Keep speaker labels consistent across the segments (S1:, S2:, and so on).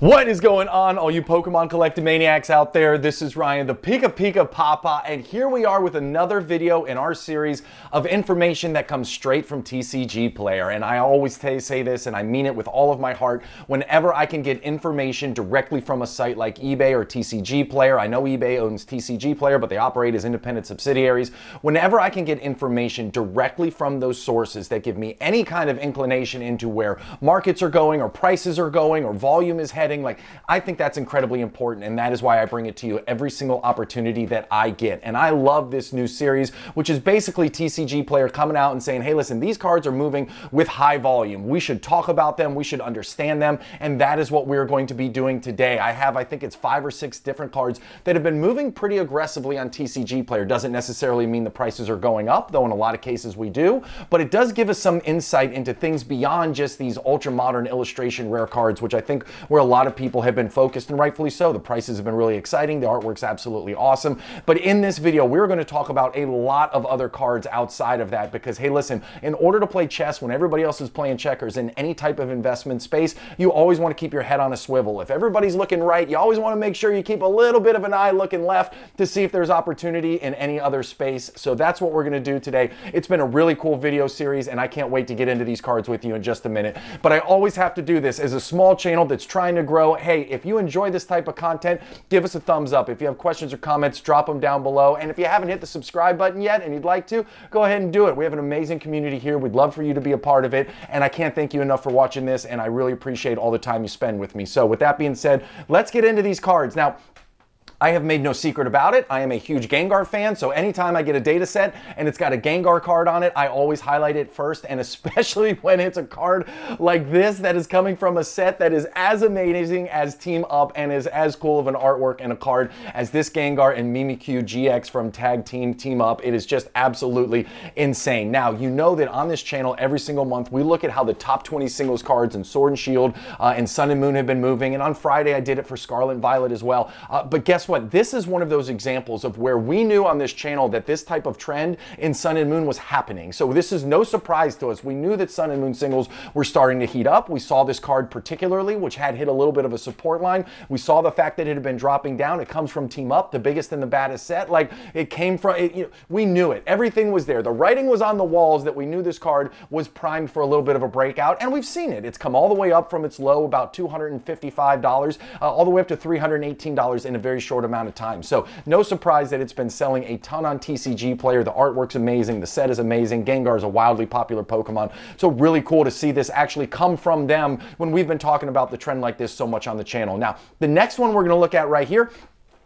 S1: What is going on, all you Pokemon collecting maniacs out there? This is Ryan, the PikiPikaPapa, and here we are with another video in our series of information that comes straight from TCG Player. And I always say this, and I mean it with all of my heart, whenever I can get information directly from a site like eBay or TCG Player. I know eBay owns TCG Player, but they operate as independent subsidiaries. Whenever I can get information directly from those sources that give me any kind of inclination into where markets are going, or prices are going, or volume is heading, like, I think that's incredibly important, and that is why I bring it to you every single opportunity that I get. And I love this new series, which is basically TCG Player coming out and saying, hey, listen, these cards are moving with high volume. We should talk about them, we should understand them, and that is what we're going to be doing today. I think it's 5 or 6 different cards that have been moving pretty aggressively on TCG Player. Doesn't necessarily mean the prices are going up, though in a lot of cases we do, but it does give us some insight into things beyond just these ultra modern illustration rare cards, which I think where a lot of people have been focused, and rightfully so. The prices have been really exciting. The artwork's absolutely awesome. But in this video, we're going to talk about a lot of other cards outside of that because, hey, listen, in order to play chess when everybody else is playing checkers in any type of investment space, you always want to keep your head on a swivel. If everybody's looking right, you always want to make sure you keep a little bit of an eye looking left to see if there's opportunity in any other space. So that's what we're going to do today. It's been a really cool video series, and I can't wait to get into these cards with you in just a minute. But I always have to do this as a small channel that's trying to grow. Hey, if you enjoy this type of content, give us a thumbs up. If you have questions or comments, drop them down below. And if you haven't hit the subscribe button yet and you'd like to, go ahead and do it. We have an amazing community here. We'd love for you to be a part of it. And I can't thank you enough for watching this, and I really appreciate all the time you spend with me. So with that being said, let's get into these cards. Now, I have made no secret about it. I am a huge Gengar fan, so anytime I get a data set and it's got a Gengar card on it, I always highlight it first, and especially when it's a card like this that is coming from a set that is as amazing as Team Up and is as cool of an artwork and a card as this Gengar and Mimikyu GX from Tag Team Up. It is just absolutely insane. Now, you know that on this channel, every single month, we look at how the top 20 singles cards in Sword and Shield and Sun and Moon have been moving, and on Friday I did it for Scarlet Violet as well. But guess what? This is one of those examples of where we knew on this channel that this type of trend in Sun and Moon was happening. So this is no surprise to us. We knew that Sun and Moon singles were starting to heat up. We saw this card particularly, which had hit a little bit of a support line. We saw the fact that it had been dropping down. It comes from Team Up, the biggest and the baddest set. Like, it came from, we knew it. Everything was there. The writing was on the walls that we knew this card was primed for a little bit of a breakout, and we've seen it. It's come all the way up from its low, about $255, all the way up to $318 in a very short amount of time. So no surprise that it's been selling a ton on TCG Player. The artwork's amazing. The set is amazing. Gengar is a wildly popular Pokemon. So really cool to see this actually come from them when we've been talking about the trend like this so much on the channel. Now, the next one we're going to look at right here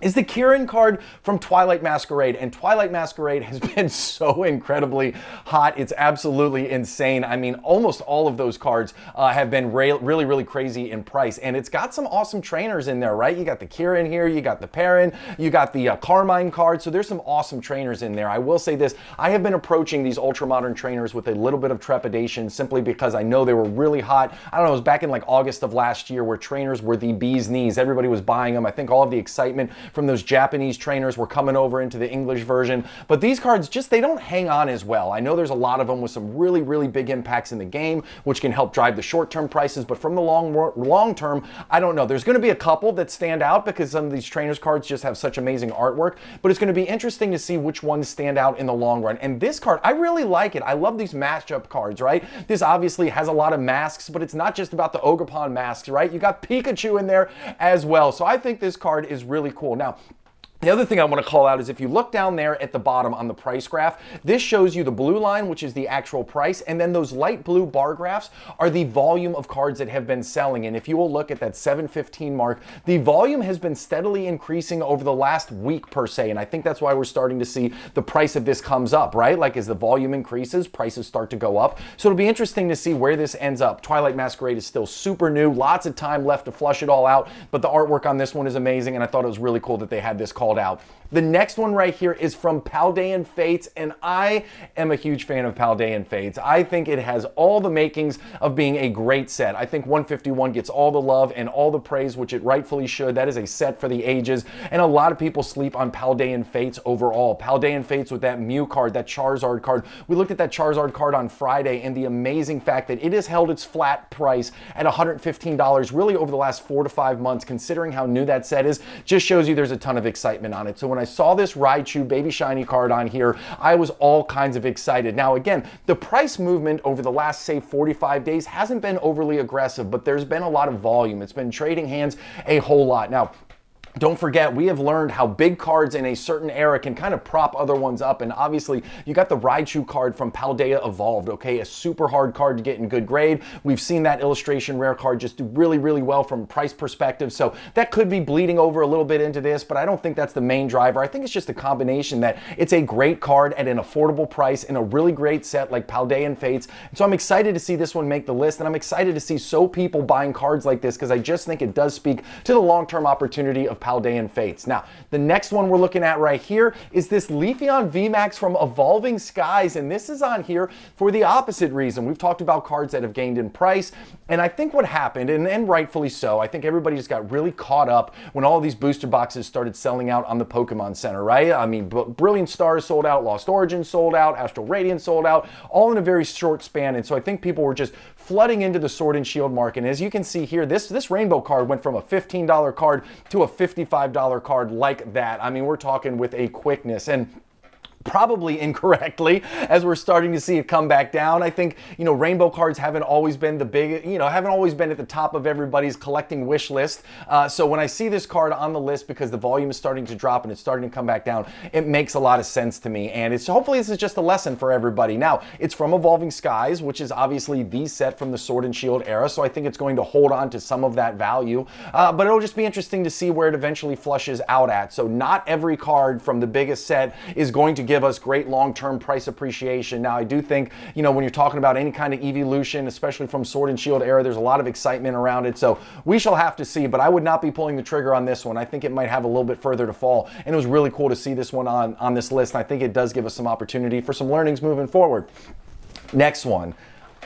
S1: is the Kieran card from Twilight Masquerade. And Twilight Masquerade has been so incredibly hot. It's absolutely insane. I mean, almost all of those cards have been really crazy in price. And it's got some awesome trainers in there, right? You got the Kieran here, you got the Perrin, you got the Carmine card. So there's some awesome trainers in there. I will say this, I have been approaching these ultra modern trainers with a little bit of trepidation simply because I know they were really hot. I don't know, it was back in like August of last year where trainers were the bee's knees. Everybody was buying them. I think all of the excitement from those Japanese trainers were coming over into the English version, but these cards just, they don't hang on as well. I know there's a lot of them with some really big impacts in the game, which can help drive the short-term prices, but from the long term, I don't know. There's going to be a couple that stand out because some of these trainers cards just have such amazing artwork, but it's going to be interesting to see which ones stand out in the long run. And this card, I really like it. I love these matchup cards, right? This obviously has a lot of masks, but it's not just about the Ogerpon masks, right? You got Pikachu in there as well. So I think this card is really cool. Now, the other thing I want to call out is if you look down there at the bottom on the price graph, this shows you the blue line, which is the actual price, and then those light blue bar graphs are the volume of cards that have been selling. And if you will look at that 715 mark, the volume has been steadily increasing over the last week per se, and I think that's why we're starting to see the price of this comes up, right? Like, as the volume increases, prices start to go up. So it'll be interesting to see where this ends up. Twilight Masquerade is still super new, lots of time left to flush it all out, but the artwork on this one is amazing, and I thought it was really cool that they had this call called out. The next one right here is from Paldan Fates, and I am a huge fan of Paldan Fates. I think it has all the makings of being a great set. I think 151 gets all the love and all the praise, which it rightfully should. That is a set for the ages, and a lot of people sleep on Paldan Fates overall. Paldan Fates with that Mew card, that Charizard card. We looked at that Charizard card on Friday, and the amazing fact that it has held its flat price at $115 really over the last 4 to 5 months, considering how new that set is, just shows you there's a ton of excitement on it. So when I saw this Raichu Baby Shiny card on here, I was all kinds of excited. Now again, the price movement over the last, say, 45 days hasn't been overly aggressive, but there's been a lot of volume. It's been trading hands a whole lot. Now, don't forget, we have learned how big cards in a certain era can kind of prop other ones up, and obviously you got the Raichu card from Paldea Evolved, okay? A super hard card to get in good grade. We've seen that illustration rare card just do really, really well from a price perspective, so that could be bleeding over a little bit into this, but I don't think that's the main driver. I think it's just a combination that it's a great card at an affordable price in a really great set like Paldean Fates, and so I'm excited to see this one make the list, and I'm excited to see people buying cards like this because I just think it does speak to the long-term opportunity of Paldean Fates. Now, the next one we're looking at right here is this Leafeon VMax from Evolving Skies, and this is on here for the opposite reason. We've talked about cards that have gained in price, and I think what happened, and rightfully so, I think everybody just got really caught up when all of these booster boxes started selling out on the Pokemon Center, right? I mean, Brilliant Stars sold out, Lost Origins sold out, Astral Radiance sold out, all in a very short span, and so I think people were just flooding into the Sword and Shield market. And as you can see here, this rainbow card went from a $15 card to a $55 card like that. I mean, we're talking with a quickness, and probably incorrectly, as we're starting to see it come back down. I think, rainbow cards haven't always been the big, haven't always been at the top of everybody's collecting wish list. So when I see this card on the list, because the volume is starting to drop and it's starting to come back down, it makes a lot of sense to me. And hopefully this is just a lesson for everybody. Now, it's from Evolving Skies, which is obviously the set from the Sword and Shield era. So I think it's going to hold on to some of that value. But it'll just be interesting to see where it eventually flushes out at. So not every card from the biggest set is going to give us great long-term price appreciation. Now, I do think, when you're talking about any kind of evolution, especially from Sword and Shield era, there's a lot of excitement around it. So we shall have to see, but I would not be pulling the trigger on this one. I think it might have a little bit further to fall. And it was really cool to see this one on this list. And I think it does give us some opportunity for some learnings moving forward. Next one.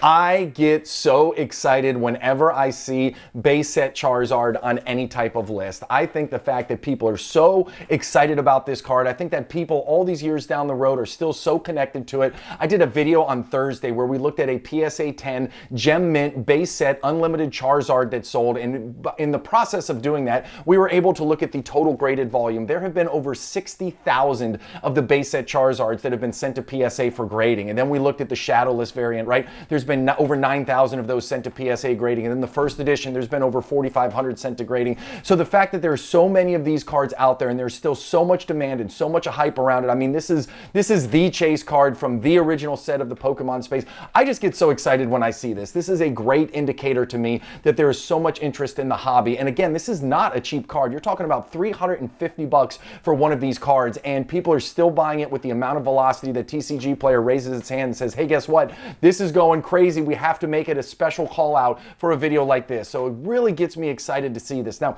S1: I get so excited whenever I see base set Charizard on any type of list. I think the fact that people are so excited about this card, I think that people all these years down the road are still so connected to it. I did a video on Thursday where we looked at a PSA 10 Gem Mint base set unlimited Charizard that sold, and in the process of doing that, we were able to look at the total graded volume. There have been over 60,000 of the base set Charizards that have been sent to PSA for grading, and then we looked at the Shadowless variant, right? There's been over 9,000 of those sent to PSA grading, and then the first edition, there's been over 4,500 sent to grading. So the fact that there are so many of these cards out there, and there's still so much demand and so much hype around it, I mean, this is the chase card from the original set of the Pokemon space. I just get so excited when I see this. This is a great indicator to me that there is so much interest in the hobby. And again, this is not a cheap card. You're talking about $350 for one of these cards, and people are still buying it with the amount of velocity that TCG Player raises its hand and says, hey, guess what? This is going crazy. We have to make it a special call out for a video like this. So it really gets me excited to see this. Now,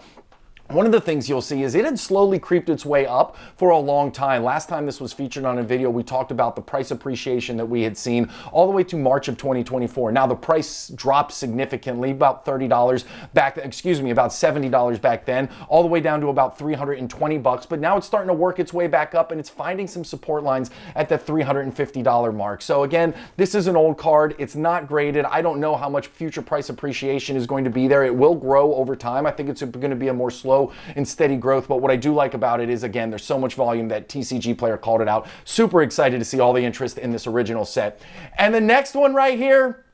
S1: one of the things you'll see is it had slowly creeped its way up for a long time. Last time this was featured on a video, we talked about the price appreciation that we had seen all the way to March of 2024. Now the price dropped significantly, about $30 back, about $70 back then, all the way down to about $320, but now it's starting to work its way back up, and it's finding some support lines at the $350 mark. So again, this is an old card. It's not graded. I don't know how much future price appreciation is going to be there. It will grow over time. I think it's going to be a more slow and steady growth, but what I do like about it is, again, there's so much volume that TCG Player called it out. Super excited to see all the interest in this original set. And the next one right here,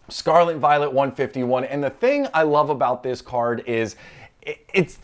S1: Scarlet Violet 151. And the thing I love about this card is it's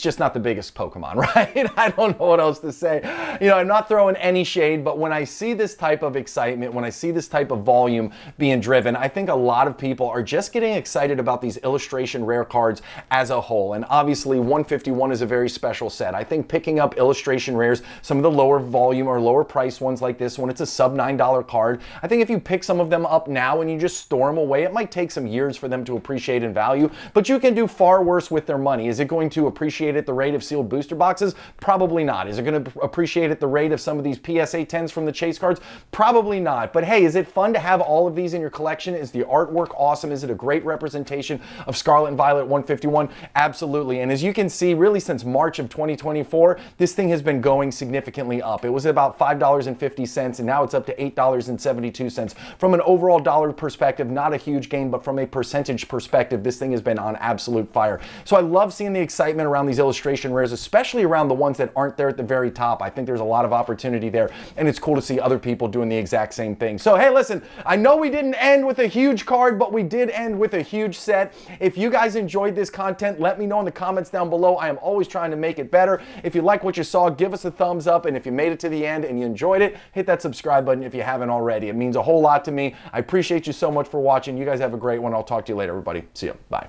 S1: just not the biggest Pokemon, right? I don't know what else to say. I'm not throwing any shade, but when I see this type of excitement, when I see this type of volume being driven, I think a lot of people are just getting excited about these illustration rare cards as a whole. And obviously 151 is a very special set. I think picking up illustration rares, some of the lower volume or lower price ones like this one, it's a sub $9 card. I think if you pick some of them up now and you just store them away, it might take some years for them to appreciate in value, but you can do far far worse with their money. Is it going to appreciate at the rate of sealed booster boxes? Probably not. Is it going to appreciate at the rate of some of these PSA 10s from the chase cards? Probably not. But hey, is it fun to have all of these in your collection? Is the artwork awesome? Is it a great representation of Scarlet and Violet 151? Absolutely. And as you can see, really since March of 2024, this thing has been going significantly up. It was about $5.50 and now it's up to $8.72. From an overall dollar perspective, not a huge gain, but from a percentage perspective, this thing has been on absolute fire. So I love seeing the excitement around these illustration rares, especially around the ones that aren't there at the very top. I think there's a lot of opportunity there, and it's cool to see other people doing the exact same thing. So hey, listen, I know we didn't end with a huge card, but we did end with a huge set. If you guys enjoyed this content, let me know in the comments down below. I am always trying to make it better. If you like what you saw, give us a thumbs up, and if you made it to the end and you enjoyed it, hit that subscribe button if you haven't already. It means a whole lot to me. I appreciate you so much for watching. You guys have a great one. I'll talk to you later, everybody. See ya. Bye.